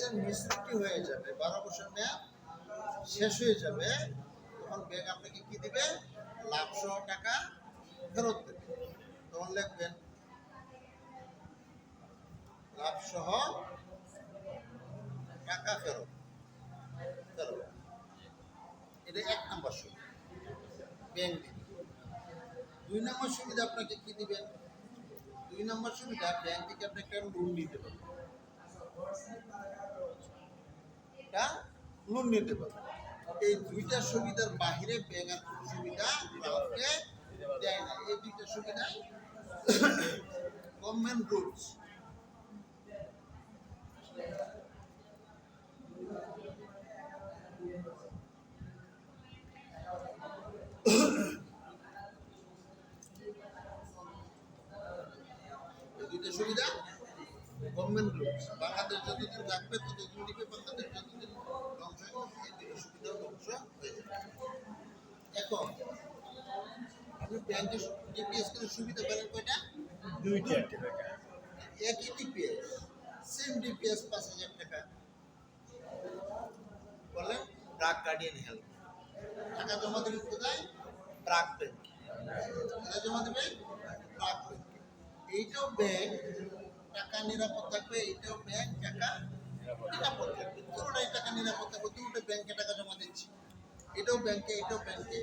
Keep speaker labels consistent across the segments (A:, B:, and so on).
A: যখন মিসিউরিটি হয়ে যাবে, 12 বছর মেয়াদ শেষ হয়ে যাবে, তখন ব্যাংক আপনাকে কি দিবে? লাভ সহ টাকা ফেরত দেবে। তখন লিখবেন লাভ সহ টাকা ফেরত। এটা 1 নম্বর সুবিধা ব্যাংক দিবে। 2 নম্বর সুবিধা আপনাকে কি দিবেন? 2 নম্বর সুবিধা ব্যাংক থেকে আপনি একটা লোন নিতে পারবেন। এটা লোন নিতে পারবেন। এই 2টা সুবিধার বাহিরে ব্যাংক আর কোনো সুবিধা গ্রাহককে দেয় না। এই 2টা সুবিধাই গভর্নমেন্ট রুলস। এই 2টা সুবিধা গভর্নমেন্ট রুলস। বাংলাদেশ যতদিন থাকবে ততদিন দিবে, বাংলাদেশ যতদিন ধ্বংস হবে এই 2টা সুবিধাও ধ্বংস হয়ে যাবে। এখন আপনি ব্যাংকের ডিপিএস করে সুবিধা পেলেন কয়টা?
B: 2টা।
A: একই ডিপিএস, সেম ডিপিএস 5,000 টাকা। বলেন ব্রাক গার্ডিয়ান হেলথ। টাকা জমা দেবেন কোথায়? ব্রাক ব্যাংকে। কোথায় জমা দেবেন? ব্রাক ব্যাংকে। এইটাও ব্যাংক টাকা নিরাপদ থাকবে, এইটাও ব্যাংক টাকা নিরাপদ থাকবে। দুটোটাই টাকা নিরাপদ থাকবে, দুটো ব্যাংকে টাকা জমা দিচ্ছি। এটাও ব্যাংকে, এটাও ব্যাংকে।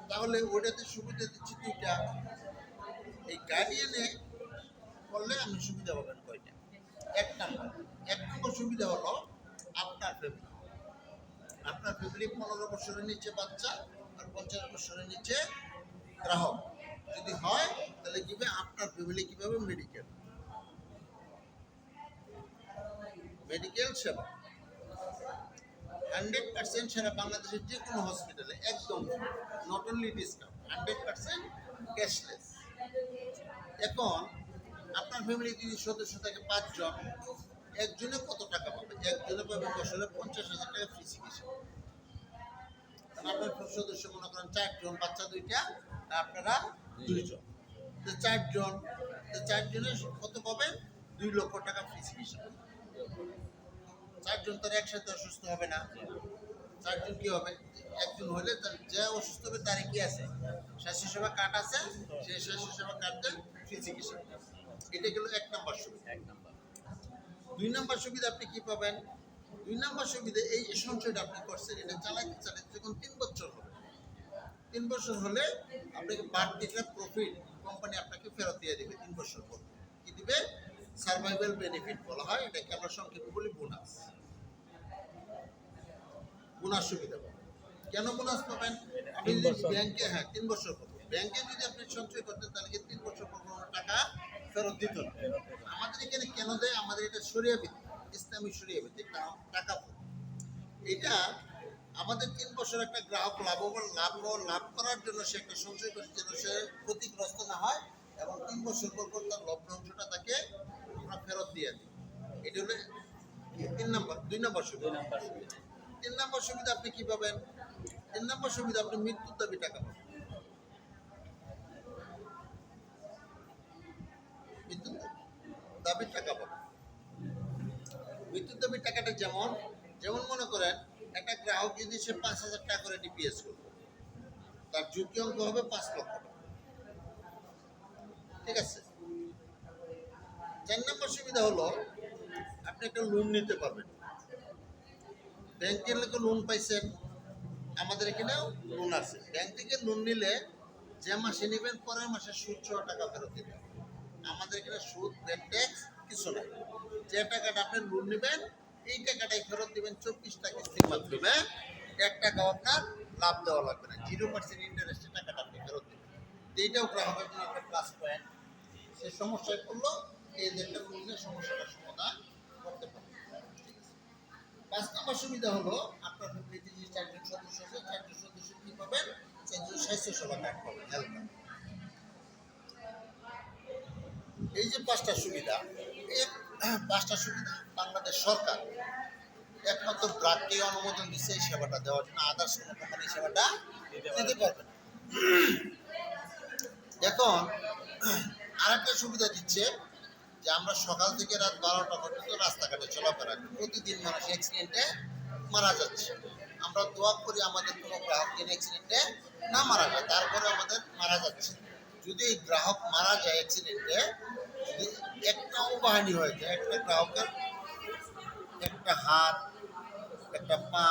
A: তাহলে ওটাতে সুবিধা দিচ্ছি 2টা। এই গার্ডিয়ানে করলে আপনি সুবিধা পাবেন কয়টা? 1 নম্বর সুবিধা হলো আপনার ফ্যামিলি। আপনার ফ্যামিলি 15 বছরের নিচে বাচ্চা আর 50 বছরের নিচে গ্রাহক যদি হয়, তাহলে কিভাবে আপনার ফ্যামিলি কিভাবে মেডিকেল সেবা 100% সারা বাংলাদেশের যে কোনো হসপিটালে একদম নট অনলি ডিসকাউন্ট, 100% ক্যাশলেস। এখন আপনার ফ্যামিলি যদি সদস্য থাকে 5 জন, একজনে কত টাকা পাবে? একজনে পাবে বছরে 50,000 টাকা ফ্রি চিকিৎসা। আপনার সদস্য মনে করেন 4 জন, বাচ্চা 2টা, আপনারা 2 জন, তো 4 জন, তো 4 জনের কত পাবেন? 2 লক্ষ টাকা ফ্রি চিকিৎসা। 4 জন তার একসাথে অসুস্থ হবে না। 4 জন কি হবে? একজন হলে তার যে অসুস্থ হবে তার কি আছে? স্বাস্থ্যসেবা কার্ড আছে, সেই স্বাস্থ্যসেবা কার্ডে ফ্রি চিকিৎসা। এটা গেল 1 নম্বর সুবিধা। 2 নম্বর সুবিধা আপনি কি পাবেন? 2 নম্বর সুবিধা এই যে সঞ্চয়টা আপনি করছেন, এটা চালাতে যখন 3 বছর হবে, 3 বছর হলে আপনাকে বাড়তিটা প্রফিট কোম্পানি আপনাকে ফেরত দিয়ে দেবে 3 বছর পর। কি দিবে? সার্ভাইভাল বেনিফিট বলা হয়, এটাকে আমরা সংক্ষেপে বলি বোনাস। বোনাস সুবিধা পাবেন। কেন বোনাস পাবেন? আপনি যদি ব্যাংকে 3 বছর পর ব্যাংকে যদি আপনি সঞ্চয় করতেন, তাহলে 3 বছর পর কোনো টাকা ফেরত দিত না। আমাদের এখানে কেন দেয়? আমাদের এটা শরিয়া ভিত্তিক, ইসলামী শরিয়া ভিত্তিক টাকা। এটা আমাদের 3 বছর একটা গ্রাহক লাভ করার জন্য সে একটা সঞ্চয় করে, যেন সে ক্ষতিগ্রস্ত না হয়, এবং 3 বছর পর তার লভ্যাংশটা তাকে আমরা ফেরত দিয়ে দিই। এটা হলো 2 নম্বর সুবিধা। 3 নম্বর সুবিধা আপনি কি পাবেন? 3 নম্বর সুবিধা আপনি মৃত্যুর দাবি টাকা পাবেন। মৃত্যুর দাবির টাকা পাবেন। মৃত্যুর দাবির টাকাটা যেমন মনে করেন একটা গ্রাহক যদি সে 5,000 টাকা করে ডিপিএস করবে, তার ঝুঁকি অঙ্ক হবে 5 লক্ষ টাকা। ঠিক আছে। 4 নম্বর সুবিধা হলো আপনি একটা লোন নিতে পারবেন। ব্যাংকের লোকে লোন পাইছেন, আমাদের এখানেও লোন আছে। ব্যাংক থেকে লোন নিলে যে মাসে নেবেন পরের মাসে সুদ সহ টাকা ফেরত দিতে হবে। আমাদের এখানে সুদ, ট্যাক্স কিছু নাই। যে টাকাটা আপনি লোন নেবেন এই টাকাটাই ফেরত দিবেন 24টা কিস্তির মাধ্যমে। 1 টাকাও আপনার লাভ দেওয়া লাগবে না, 0% ইন্টারেস্টে টাকাটা আপনি ফেরত দেবেন। এইটাও গ্রাহকের জন্য একটা প্লাস পয়েন্ট। সে সমস্যায় পড়লো, এই একটা লোনের সমস্যাটার সমাধান করতে পারবে। 5 নম্বর সুবিধা হলো আপনার ফ্যামিলিতে যে 4 জন সদস্য আছে, 4 জন সদস্য কি পাবেন? 4 জন স্বাস্থ্যসেবা কার্ড পাবেন, হেলথ কার্ড। এই যে 5টা সুবিধা, এই 5টা সুবিধা বাংলাদেশ সরকার একমাত্র ব্রাককে অনুমোদন দিচ্ছে এই সেবাটা দেওয়ার জন্য। আদার্স কোনো কোম্পানি সেবাটা দিতে পারবে না। এখন আরেকটা সুবিধা দিচ্ছে যে আমরা সকাল থেকে রাত 12টা পর্যন্ত রাস্তাঘাটে চলাফেরা করি, প্রতিদিন মানুষ অ্যাক্সিডেন্টে মারা যাচ্ছে। আমরা দোয়া করি আমাদের কোনো গ্রাহক যেন অ্যাক্সিডেন্টে না মারা যায়, তারপরে আমাদের মারা যাচ্ছে। যদি এই গ্রাহক মারা যায় অ্যাক্সিডেন্টে, যদি একটা অঙ্গহানি হয়ে যায়, একটা গ্রাহকের একটা হাত, একটা পা,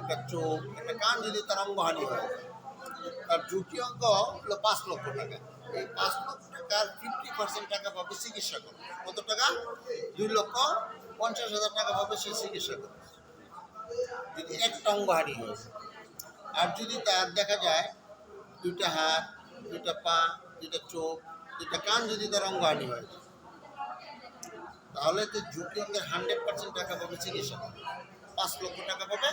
A: একটা চোখ, একটা কান যদি তার অঙ্গহানি হয়, তার ঝুঁকি অঙ্ক হলো 5 লক্ষ টাকা। এই 5 লক্ষ টাকার 50% টাকা পাবে চিকিৎসা করে। কত টাকা? 2,50,000 টাকা পাবে সে চিকিৎসা করে, যদি একটা অঙ্গহানি হয়। আর যদি তার দেখা যায় 2টা হাত, 2টা পা, 2টা চোখ, 2টা কান যদি তার অঙ্গহানি হয়, তাহলে তো ঝুঁকি অঙ্কের 100% টাকা পাবে চিকিৎসা করে। 5 লক্ষ টাকা পাবে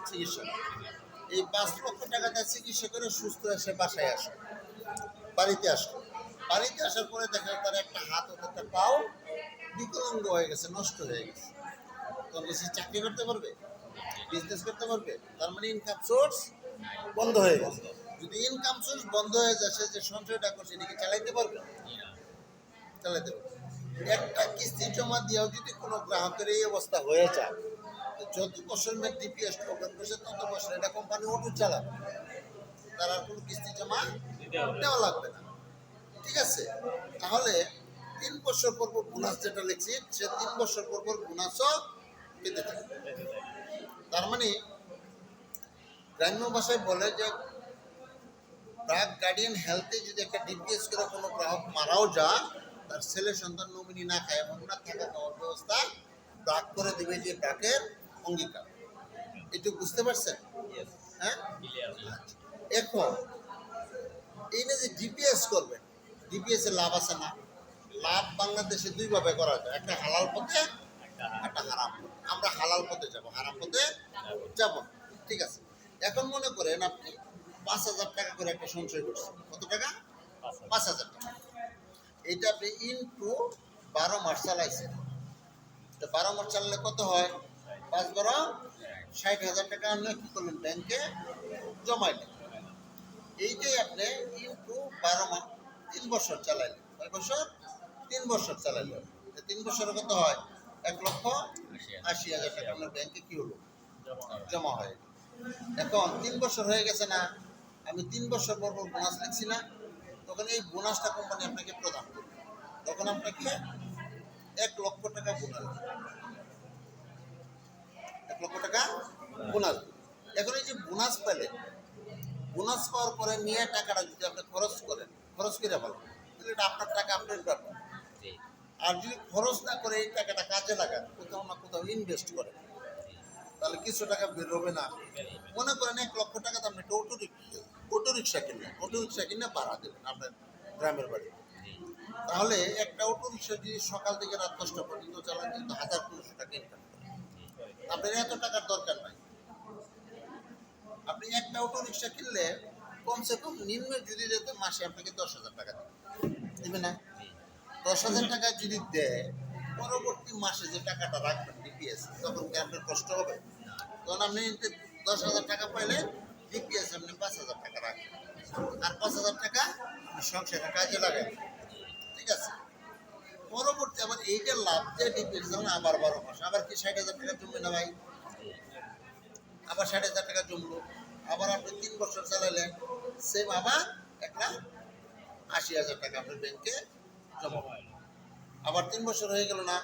A: চিকিৎসা করে। এই 5 লক্ষ টাকা তার চিকিৎসা করে সুস্থ হয়ে সে বাসায় আসে, বাড়িতে আসলো। বাড়িতে আসার পরে দেখা যায় তার একটা হাত ও একটা পাও বিকলাঙ্গ হয়ে গেছে, নষ্ট হয়ে গেছে। তখন সে চাকরি করতে পারবে, বিজনেস করতে পারবে? তার মানে ইনকাম সোর্স বন্ধ হয়ে গেছে। যদি ইনকাম সোর্স বন্ধ হয়ে যায়, সে যে সঞ্চয়টা করছে এটাকে চালাইতে পারবে? চালাইতে পারবে। একটা কিস্তি জমা দিয়েও যদি কোনো গ্রাহকের এই অবস্থা হয়ে যায়, যত বছর ডিপিএস টোকেন করছে তত বছর এটা কোম্পানি অটো চালাবে, তার আর কোনো কিস্তি জমা দেওয়া লাগবে না। ঠিক আছে? তাহলে 3 বছর পর পর বোনাস যেটা লিখছি, সে 3 বছর পর পর বোনাসও পেতে থাকবে। তার মানে গ্রাম্য ভাষায় বলে যে ব্রাক গার্ডিয়ান হেলথে যদি একটা ডিপিএস করে কোনো গ্রাহক মারাও যায়, তার ছেলে সন্তান নমিনি না খায় এবং না থাকা খাওয়ার ব্যবস্থা ব্রাক করে দেবে, যে ব্রাকের অঙ্গীকার। একটু বুঝতে পারছেন? হ্যাঁ। আচ্ছা। এখন এই না যে ডিপিএস করবেন, ডিপিএস এর লাভ আছে না? লাভ বাংলাদেশে দুইভাবে করা যায়, একটা হালাল পথে, একটা হারাম পথে। আমরা হালাল পথে যাব, হারাম পথে যাব। ঠিক আছে। এখন মনে করেন আপনি 5,000 টাকা করে একটা সঞ্চয় করছেন। কত টাকা? 5,000 টাকা। এইটা আপনি ইনটু 12 মাস চালাইছেন। তো 12 মাস চালালে কত হয়? 5-12 60,000 টাকা আপনি কি করলেন? ব্যাংকে জমাইলেন। এইটাই আপনি ইনটু 12 মাস 3 বছর চালাইলেন। কয় বছর? 3 বছর চালাইলেন। 3 বছরে কত হয়? 1,80,000 টাকা আপনার ব্যাংকে কি হলো? জমা হয়। এখন 3 বছর হয়ে গেছে না, আমি 3 বছর পর পর বোনাস লিখছি না, তখন এই বোনাসটা কোম্পানি আপনাকে প্রদান করবে। তখন আপনাকে 1 লক্ষ টাকা বোনাস, 1 লক্ষ টাকা বোনাস। এখন এই যে বোনাস পেলেন, বোনাস পাওয়ার পরে নিয়ে টাকাটা যদি আপনি খরচ করেন, খরচ করে ফেলেন, তাহলে এটা আপনার টাকা, আপনার ব্যাপার। আর যদি খরচ না করে এই টাকাটা কাজে লাগান, কোথাও না কোথাও ইনভেস্ট করেন, তাহলে কিছু টাকা বের হবে না। মনে করেন 1 লক্ষ টাকা তো আপনি একটা অটো রিক্সা কিনলেন, অটো রিক্সা কিনে ভাড়া দেবেন আপনার গ্রামের বাড়ি। তাহলে একটা অটো রিক্সা যদি সকাল থেকে রাত 10টা পর্যন্ত চালান, কিন্তু 1,500 টাকা ইনকাম করেন। আপনার এত টাকার দরকার নাই। আপনি একটা অটো রিক্সা কিনলে কমসে কম নিম্ন যদি যেতে মাসে আপনাকে 10,000 টাকা দেবে না? 10,000 টাকা যদি দেয়, পরবর্তী মাসে যে টাকাটা রাখবেন ডিপিএস, তখন কি আপনার কষ্ট হবে? তখন আপনি 10,000 টাকা পাইলে ডিপিএস আপনি 5,000 টাকা রাখবেন, আর 5,000 টাকা আপনি সংসারের কাজে লাগাবেন। ঠিক আছে? পরবর্তী আবার এইটার লাভ যে ডিপিএস যেমন আবার 12 মাস, আবার কি 60,000 টাকা জমবে না ভাই? আবার 60,000 টাকা জমলো, আবার আপনি 3 বছর চালালেন, সেম আবার 1,80,000 টাকা আপনার ব্যাংকে জমা হয়। আবার 3 বছর হয়ে গেল না,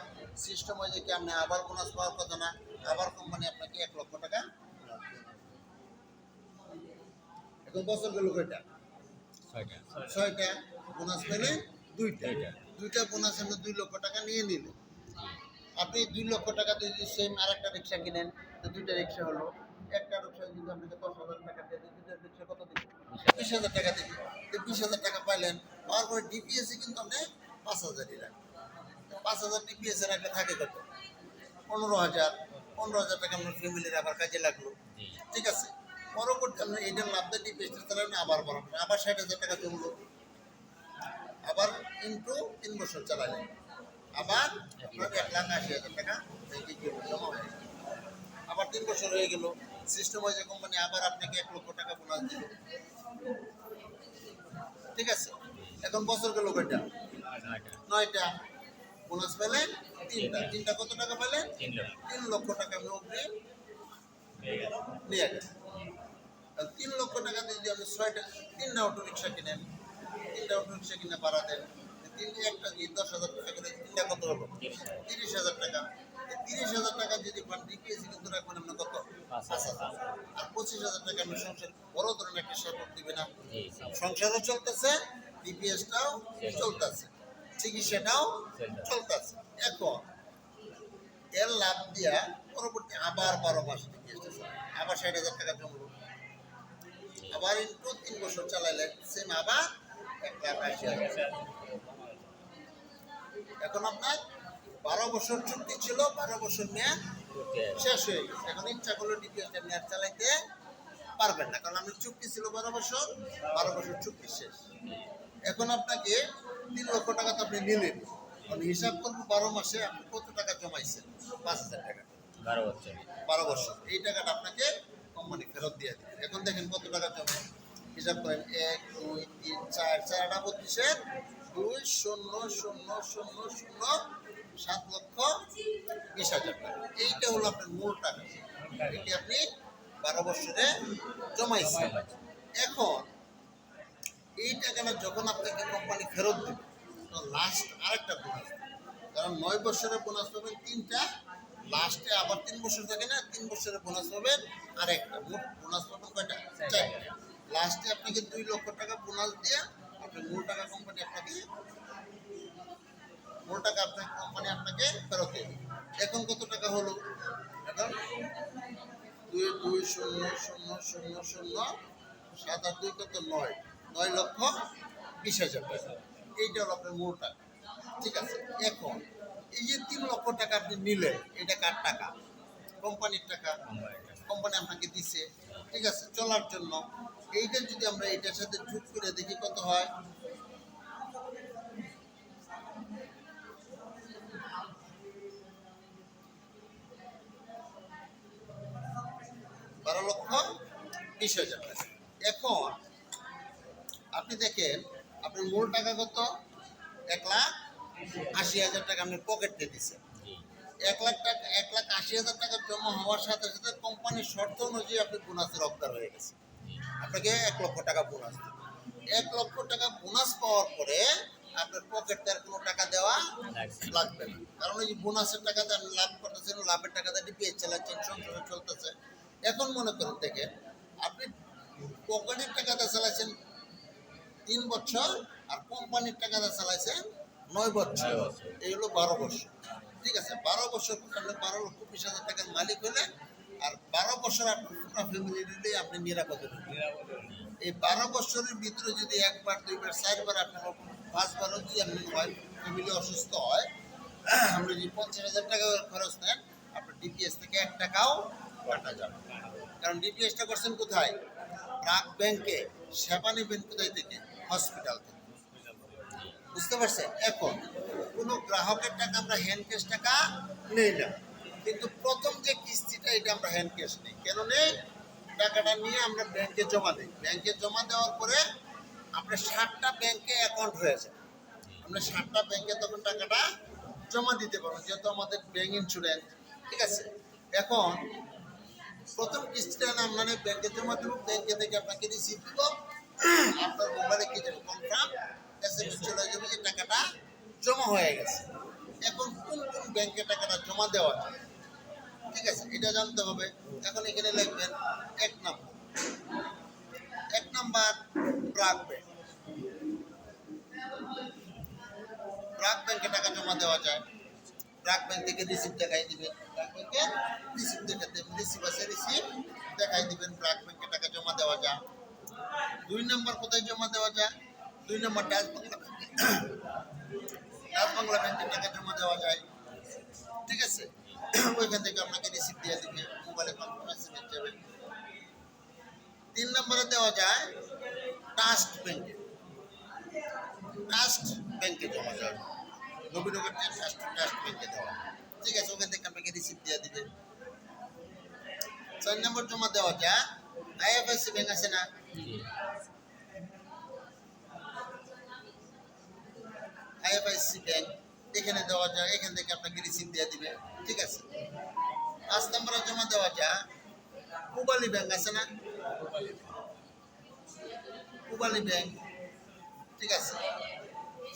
A: সিস্টেম হয় যে কি আপনি আবার বোনাস পাওয়ার কথা না, আবার কোম্পানি আপনাকে 1 লক্ষ টাকা। এখন বছর গেল কয়টা? 6টা। বোনাস পেলে 2টা বোনাস আপনি 2 লক্ষ টাকা নিয়ে নিলেন। আপনি 2 লক্ষ টাকা দিয়ে যদি সেম আরেকটা রিক্সা কিনেন, তো 2টা রিক্সা হলো। একটা রিক্সা যদি আপনাকে 10,000 টাকা দিয়ে, 2টা রিক্সা কত দিবে? 20,000 টাকা দিবে। তো 20,000 টাকা পাইলেন, পাওয়ার পরে ডিপিএসে কিন্তু আপনি 5,000ই রাখবেন। 5,000 ডিপিএস এর একটা থাকে কত? 15,000। 15,000 টাকা আপনার ফ্যামিলির আবার কাজে লাগলো। ঠিক আছে? পরবর্তী আপনার এইটার লাভটা ডিপিএসটা চালাবেন, আবার বাড়াবেন, আবার 60,000 টাকা জমলো, আবার ইনটু 3 বছর চালালেন, আবার আপনার 1,80,000 টাকা ব্যাংকে গিয়ে জমা হয়ে গেল। আবার 3 বছর হয়ে গেল, সিস্টেম ওয়াইজ কোম্পানি আবার আপনাকে 1 লক্ষ টাকা বোনাস দিল। ঠিক আছে? এখন বছর গেল কয়টা? 9টা। বোনাস পেলেন তিনটা কত টাকা পেলেন?
B: 3 লক্ষ
A: 3 লক্ষ টাকা আপনি অগ্রিম নিয়ে গেছেন। 3 লক্ষ টাকা দিয়ে যদি আপনি 3টা অটো রিক্সা কিনেন, 3টা অটো রিক্সা কিনে ভাড়া দেন, একটা 10,000 টাকা করে, 3টা কত হলো? 30,000 টাকা। 30,000 টাকা যদি পান ডিপিএস কিন্তু রাখবেন আপনার কত? 5,000। আর 25,000 টাকা আপনি সংসার বড় ধরনের একটা সাপোর্ট দিবে না? সংসারও চলতেছে, ডিপিএসটাও চলতেছে, চিকিৎসাটাও চলতেছে। এখন এর লাভ দিয়া পরবর্তী আবার 12 মাস ডিপিএসটা আবার 60,000 টাকা জমলো, আবার ইন্টু 3 বছর চালাইলেন, সেম আবার 1,80,000। এখন আপনার 12 বছর চুক্তি ছিল, 12 বছর মেয়াদ শেষ হয়ে গেছে। এখন ইচ্ছা করলে ডিপিএসটা মেয়াদ চালাইতে পারবেন না, কারণ আপনার চুক্তি ছিল 12 বছর, 12 বছর চুক্তি শেষ। এখন আপনাকে 3 লক্ষ টাকা তো আপনি নিলেন, আমি হিসাব করবো 12 মাসে আপনি কত টাকা জমাইছেন? 5,000 টাকা। 12 বছর এই টাকাটা আপনাকে কোম্পানি ফেরত দিয়ে দিবে। এখন দেখেন কত টাকা জমে, হিসাব করেন 1 2 3 4 4 25 2 0 0 0 0 7,20,000 টাকা। এইটা হলো আপনার মূল টাকা, এটি আপনি 12 বছরে জমাইছেন। এখন এই টাকাটা যখন আপনাকে কোম্পানি ফেরত দেবে, লাস্ট আরেকটা বোনাস, কারণ 9 বছরের বোনাস পাবেন 3টা, লাস্টে আবার 3 বছর থাকে না, 3 বছরের বোনাস পাবেন আরেকটা, মোট বোনাস পাবেন কয়টা? 4টা। লাস্টে আপনাকে 2 লক্ষ টাকা বোনাস দিয়ে আপনার মূল টাকা কোম্পানি আপনাকে ফেরত দেবে। এখন কত টাকা হলো? এখন 2 2 0 0 0 0 7 আর 2 কত? 9,20,000 টাকা। এইটা হলো আপনার মূল টাকা, ঠিক আছে। এখন এই যে 3 লক্ষ টাকা আপনি নিলেন, এটা কার টাকা? কোম্পানির টাকা, কোম্পানি আপনাকে দিছে, ঠিক আছে, চলার জন্য। এইটা যদি আমরা এটার সাথে যোগ করে দেখি কত হয়, $12,20,000 টাকা। এখন আপনি দেখেন আপনার মূল টাকা কত? 1,80,000 টাকা আপনি পকেটে দিচ্ছেন। 1,80,000 টাকা জমা হওয়ার সাথে সাথে কোম্পানির শর্ত অনুযায়ী আপনি বোনাসের হকদার হয়ে গেছে, আপনাকে 1 লক্ষ টাকা বোনাস দেবে। 1 লক্ষ টাকা বোনাস পাওয়ার পরে আপনার পকেটে আর কোনো টাকা দেওয়া লাগবে না, কারণ ওই যে বোনাসের টাকাতে আপনি লাভ করতেছেন, লাভের টাকাতে ডিপিএস চালাচ্ছেন, সংসারে চলতেছে। এখন মনে করেন দেখেন আপনি পকেটের টাকাতে চালাচ্ছেন 3 বছর, আর কোম্পানির টাকাতে চালাইছেন 9 বছর, এই হলো 12 বছর, ঠিক আছে। 12 বছর আপনি 12,20,000 টাকার মালিক হলেন, আর 12 বছর আপনার পুরো ফ্যামিলি নিলে আপনি নিরাপদে এই 12 বছরের ভিতরে যদি 1 বার 2 বার 4 বার আপনার 5 বারও যদি আপনার হয়, ফ্যামিলি অসুস্থ হয়, আপনি যদি 50,000 টাকা খরচ নেন, আপনার ডিপিএস থেকে 1 টাকাও কাটা যাবে। কারণ ডিপিএসটা করছেন কোথায়? ব্র্যাক ব্যাংকে। সেবা নেবেন কোথায় থেকে? হসপিটাল থেকে, বুঝতে পারছেন? এখন কোনো গ্রাহকের টাকা আমরা হ্যান্ড ক্যাশ টাকা নেই না, কিন্তু প্রথম যে কিস্তিটা এটা আমরা হ্যান্ড ক্যাশ নেই। কেন নেই? টাকাটা নিয়ে আমরা ব্যাংকে জমা দিই, ব্যাংকে জমা দেওয়ার পরে আপনার 7টা ব্যাংকে অ্যাকাউন্ট হয়েছে, আমরা 7টা ব্যাংকে তখন টাকাটা জমা দিতে পারবো, যেহেতু আমাদের ব্যাংক ইন্স্যুরেন্স, ঠিক আছে। এখন প্রথম কিস্তিটা আমরা ব্যাংকে জমা দেবো, ব্যাংকে থেকে আপনাকে রিসিভ দেবো, আপনার মোবাইলে কি যাবে? কনফার্ম এসএমএস চলে যাবে যে টাকাটা জমা হয়ে গেছে। এখন কোন কোন ব্যাংকে টাকাটা জমা দেওয়া যায়, ঠিক আছে, এটা জানতে হবে। এখন এখানে লিখবেন 1 নাম্বার ব্র্যাক ব্যাংক। ব্র্যাক ব্যাংকে টাকা জমা দেওয়া যায়, ব্র্যাক ব্যাংক থেকে রিসিপ্ট দেখাই দিবেন, ব্র্যাক ব্যাংকে রিসিপ্ট দেখাতে রিসিপ্ট আছে, রিসিপ্ট দেখাই দিবেন, ব্র্যাক ব্যাংকে টাকা জমা দেওয়া যায়। 2 নম্বর কোথায় জমা দেওয়া যায়? 2 নম্বর ডাচ বাংলা ব্যাংকে, ডাচ বাংলা ব্যাংকে টাকা জমা দেওয়া যায়, ঠিক আছে। ওইখান থেকে আপনাকে রিসিপ্ট দিয়ে দিবে, মোবাইলে কনফারেন্স যাবে। 3 নম্বরে দেওয়া যায় ট্রাস্ট ব্যাংকে, ট্রাস্ট ব্যাংকে জমা যায়, নবীনগর ট্রাস্ট ব্যাংকে দেওয়া, ঠিক আছে, ওখান থেকে আপনাকে রিসিপ্ট দিয়ে দিবে। 4 নম্বর জমা দেওয়া যায় আইএফআইসি ব্যাংক আছে না, আইএফআইসি ব্যাংক, এখানে দেওয়া যায়, এখান থেকে আপনাকে রিসিভ দিয়ে দিবে, ঠিক আছে। 5 নম্বরে জমা দেওয়া যায় পূবালী ব্যাংক আছে না, পূবালী ব্যাংক, ঠিক আছে।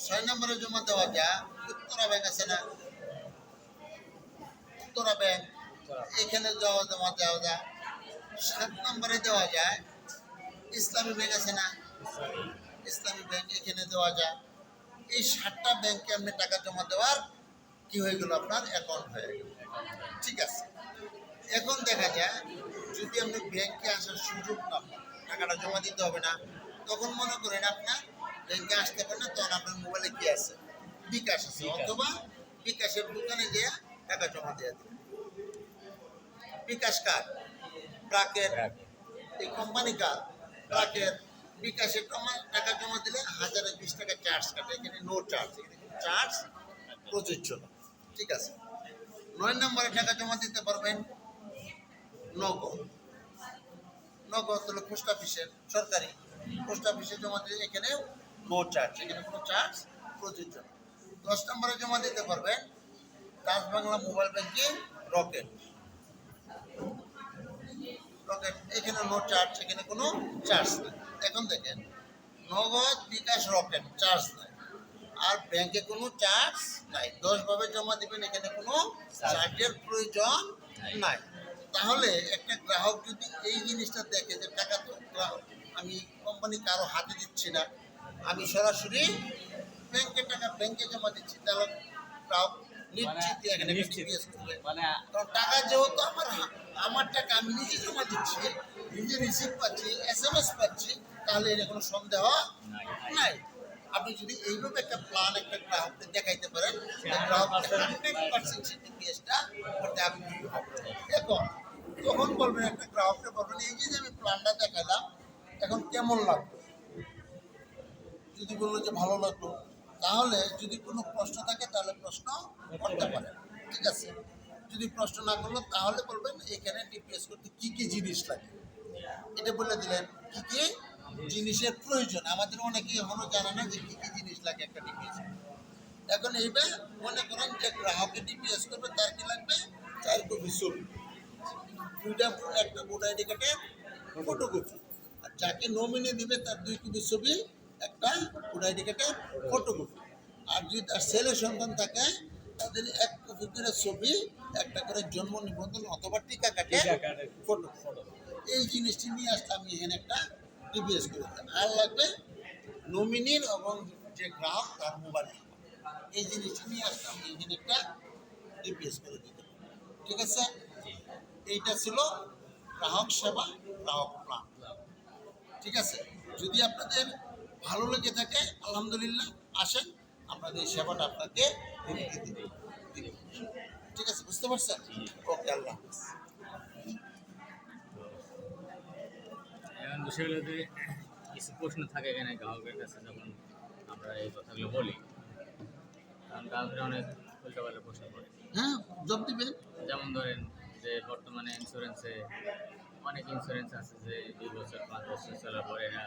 A: 6 নম্বরে জমা দেওয়া যায় উত্তরা ব্যাংক আছে না, উত্তরা ব্যাংক, এখানে জমা দেওয়া যায়। 7 নম্বরে দেওয়া যায় ইসলামী ব্যাংক আছে না, ইসলামী ব্যাংক, এখানে দেওয়া যায়। এই 7টা ব্যাংকে আপনি টাকা জমা দেওয়ার কি হয়ে গেল, আপনার অ্যাকাউন্ট হয়ে গেল, ঠিক আছে। এখন দেখা যায় যদি আপনি ব্যাংকে আসার সুযোগ না পান, টাকাটা জমা দিতে হবে না, তখন মনে করেন আপনার ব্যাংকে আসতে পারেন না, তখন আপনার মোবাইলে কি আছে, বিকাশ আছে, অথবা বিকাশের দোকানে গিয়ে টাকা জমা দেওয়া দেবেন। বিকাশ কার্ড, ব্রাকের, এই কোম্পানি কার্ড, ব্রাকের, বিকাশে টাকা জমা দিলে 1020 টাকা চার্জ কাটে, এখানে নো চার্জ, চার্জ প্রযোজ্য না, ঠিক আছে। 9 নম্বরে টাকা জমা দিতে পারবেন নগদ, নগদ হলো পোস্ট অফিসের, সরকারি পোস্ট অফিসে জমা দিলে এখানে নো চার্জ, এখানে কোনো চার্জ প্রযোজ্য না। 10 নম্বরে জমা দিতে পারবেন Dutch Bangla mobile banking rocket, rocket, এখানে নো চার্জ, এখানে কোনো চার্জ নেই। এখন দেখেন নগদ, বিকাশ, রকেট চার্জ নাই, আর ব্যাংকে কোনো চার্জ নাই, 10 ভাবে জমা দিবেন, এখানে কোনো চার্জের প্রয়োজন নাই। তাহলে একটা গ্রাহক যদি এই জিনিসটা দেখে যে টাকা তো আমি কোম্পানি কারো হাতে দিচ্ছি না, আমি সরাসরি ব্যাংকে টাকা ব্যাংকে জমা দিচ্ছি, তাহলে গ্রাহক নিশ্চিত এখানে টিপিএস করবে, কারণ টাকা যেহেতু আমার টাকা আমি নিজে জমা দিচ্ছি, নিজে রিসিভ পাচ্ছি, SMS পাচ্ছি, তাহলে এর কোনো সন্দেহ নাই। আপনি যদি এইভাবে একটা প্ল্যান একটা গ্রাহককে দেখাইতে পারেন, গ্রাহক 100% টিপিএসটা করতে আগ্রহী হবে। এখন তখন বলবেন, একটা গ্রাহককে বলবেন এই যে আমি প্ল্যানটা দেখালাম এখন কেমন লাগলো, যদি বললো যে ভালো লাগলো, তাহলে যদি কোনো প্রশ্ন থাকে তাহলে প্রশ্ন করতে পারেন, ঠিক আছে। যদি প্রশ্ন না করলো তাহলে বলবেন এখানে টিপিএস করতে কি কি জিনিস লাগে, এটা বলে দিলেন কি কি জিনিসের প্রয়োজন। আমাদের অনেকেই এখনো জানে না যে কি কি জিনিস লাগে একটা টিপিএস। এখন এইবার মনে করেন যে গ্রাহকে টিপিএস করবে, তার কি লাগবে, 4 কপি ছবি, একটা ভোট আইডি কার্ডের ফটোকপি, আর যাকে নমিনি দিবে তার 2 কপি ছবি, একটা ভোট আইডি কার্ডের ফটোকপি, আর যদি তার ছেলে সন্তান থাকে তাদের 1 কপি করে ছবি, একটা করে জন্ম নিবন্ধন অথবা টিকা কার্ডের ফটো। এই জিনিসটি নিয়ে আসতে আমি এখানে একটা টিপিএস করে দিলাম। আর লাগবে নমিনির এবং যে গ্রাহক তার মোবাইল নাম্বার, এই জিনিসটি নিয়ে আসতে আমি এখানে একটা টিপিএস করে দিতে, ঠিক আছে। এইটা ছিল গ্রাহক সেবা, গ্রাহক প্ল্যান, ঠিক আছে। যদি আপনাদের ভালো লেগে থাকে আলহামদুলিল্লাহ, আসেন, আপনাদের এই সেবাটা আপনাকে দিব, ঠিক আছে, বুঝতে পারছেন? ওকে, আল্লাহ হাফেজ।
B: এখন বিষয় হলো যে কিছু প্রশ্ন থাকে এখানে গ্রাহকের কাছে, যখন আমরা এই কথাগুলো বলি, কারণ গ্রাহকের অনেক উল্টাপাল্টা প্রশ্ন করে।
A: হ্যাঁ, জব দিবেন।
B: যেমন ধরেন যে বর্তমানে ইন্স্যুরেন্সে অনেক ইন্স্যুরেন্স আছে যে 2 বছর 5 বছর চলার পরে এরা